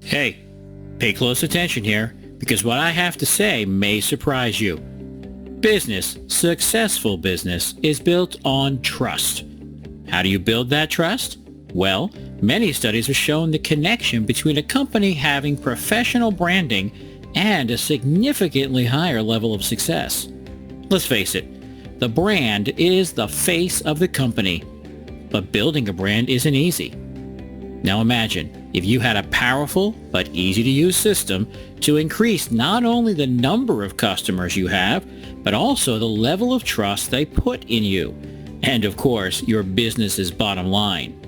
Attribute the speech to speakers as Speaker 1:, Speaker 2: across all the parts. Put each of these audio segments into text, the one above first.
Speaker 1: Hey, pay close attention here, because what I have to say may surprise you. Business, successful business, is built on trust. How do you build that trust? Well, many studies have shown the connection between a company having professional branding and a significantly higher level of success. Let's face it, the brand is the face of the company, but building a brand isn't easy. Now imagine if you had a powerful but easy-to-use system to increase not only the number of customers you have, but also the level of trust they put in you, and of course, your business's bottom line.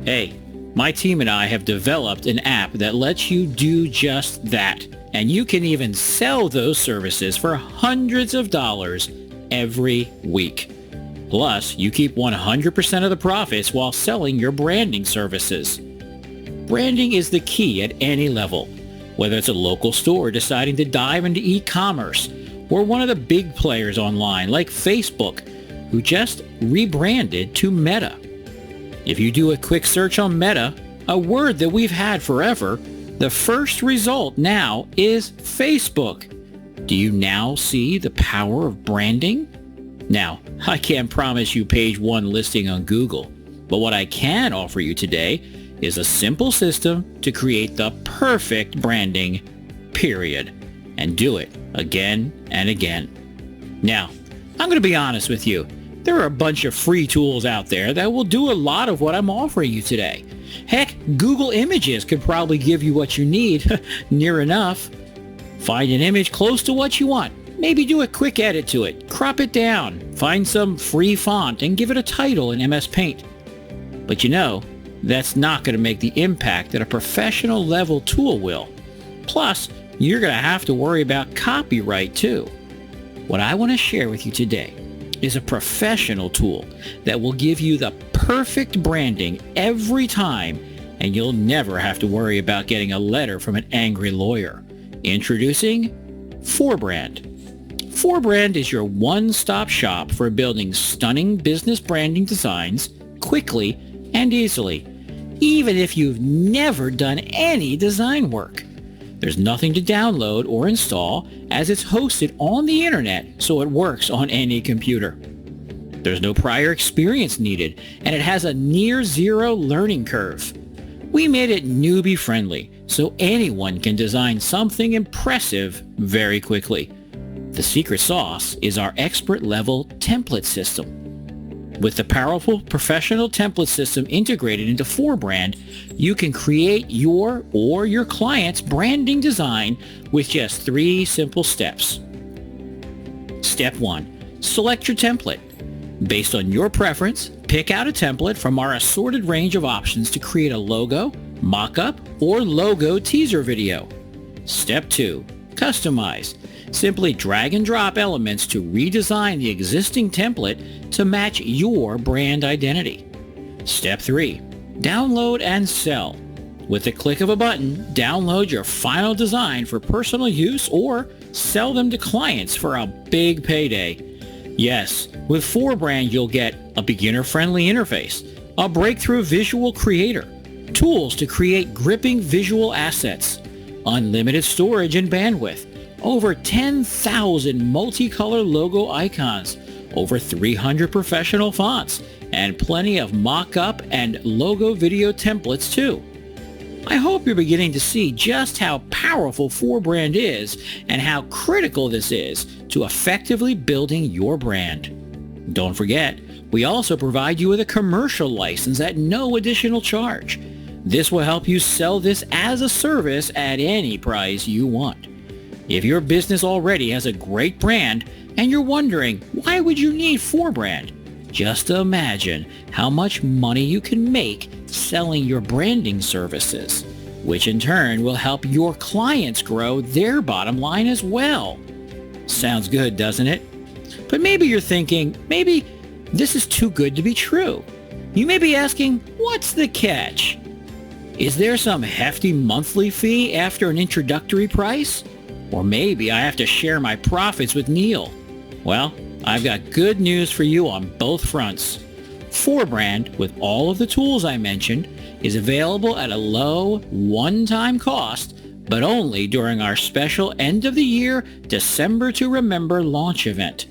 Speaker 1: Hey, my team and I have developed an app that lets you do just that, and you can even sell those services for hundreds of dollars every week. Plus, you keep 100% of the profits while selling your branding services. Branding is the key at any level, whether it's a local store deciding to dive into e-commerce or one of the big players online like Facebook, who just rebranded to Meta. If you do a quick search on Meta, a word that we've had forever, the first result now is Facebook. Do you now see the power of branding? Now, I can't promise you page 1 listing on Google, but what I can offer you today is a simple system to create the perfect branding, period, and do it again and again. Now, I'm going to be honest with you. There are a bunch of free tools out there that will do a lot of what I'm offering you today. Heck, Google Images could probably give you what you need, near enough. Find an image close to what you want. Maybe do a quick edit to it, crop it down, find some free font, and give it a title in MS Paint. But you know, that's not going to make the impact that a professional level tool will. Plus, you're going to have to worry about copyright too. What I want to share with you today is a professional tool that will give you the perfect branding every time, and you'll never have to worry about getting a letter from an angry lawyer. Introducing 4Brand. 4Brand is your one-stop shop for building stunning business branding designs quickly and easily, even if you've never done any design work. There's nothing to download or install, as it's hosted on the internet, so it works on any computer. There's no prior experience needed, and it has a near zero learning curve. We made it newbie friendly, so anyone can design something impressive very quickly. The secret sauce is our expert level template system. With the powerful professional template system integrated into 4Brand, you can create your or your client's branding design with just 3 simple steps. Step 1. Select your template. Based on your preference, pick out a template from our assorted range of options to create a logo, mock-up, or logo teaser video. Step 2. Customize. Simply drag and drop elements to redesign the existing template to match your brand identity. Step 3. Download and sell. With the click of a button, download your final design for personal use or sell them to clients for a big payday. Yes, with 4Brand you'll get a beginner-friendly interface, a breakthrough visual creator, tools to create gripping visual assets, unlimited storage and bandwidth, over 10,000 multicolor logo icons, over 300 professional fonts, and plenty of mock-up and logo video templates too. I hope you're beginning to see just how powerful 4Brand is and how critical this is to effectively building your brand. Don't forget, we also provide you with a commercial license at no additional charge. This will help you sell this as a service at any price you want. If your business already has a great brand and you're wondering, why would you need 4Brand? Just imagine how much money you can make selling your branding services, which in turn will help your clients grow their bottom line as well. Sounds good, doesn't it? But maybe you're thinking, maybe this is too good to be true. You may be asking, what's the catch? Is there some hefty monthly fee after an introductory price? Or maybe I have to share my profits with Neil. Well, I've got good news for you on both fronts. 4Brand, with all of the tools I mentioned, is available at a low one-time cost, but only during our special end-of-the-year December to Remember launch event.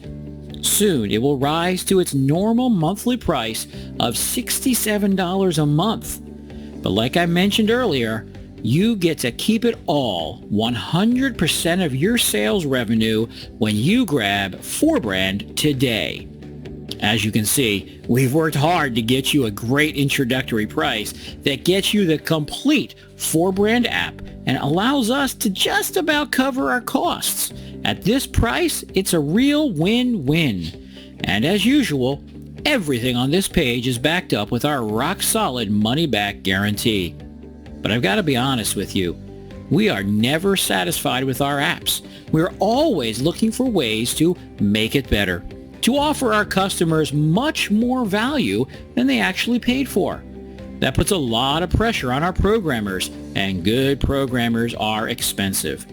Speaker 1: Soon it will rise to its normal monthly price of $67 a month. But like I mentioned earlier, you get to keep it all, 100% of your sales revenue when you grab 4Brand today. As you can see, we've worked hard to get you a great introductory price that gets you the complete 4Brand app and allows us to just about cover our costs. At this price, it's a real win-win. And as usual, everything on this page is backed up with our rock-solid money-back guarantee. But I've got to be honest with you, we are never satisfied with our apps. We're always looking for ways to make it better, to offer our customers much more value than they actually paid for. That puts a lot of pressure on our programmers, and good programmers are expensive.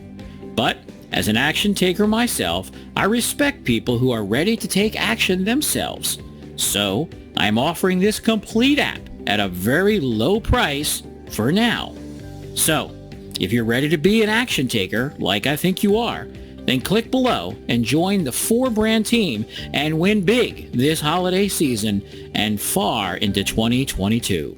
Speaker 1: But as an action taker myself, I respect people who are ready to take action themselves. So I'm offering this complete app at a very low price for now. So if you're ready to be an action taker, like I think you are, then click below and join the 4Brand team and win big this holiday season and far into 2022.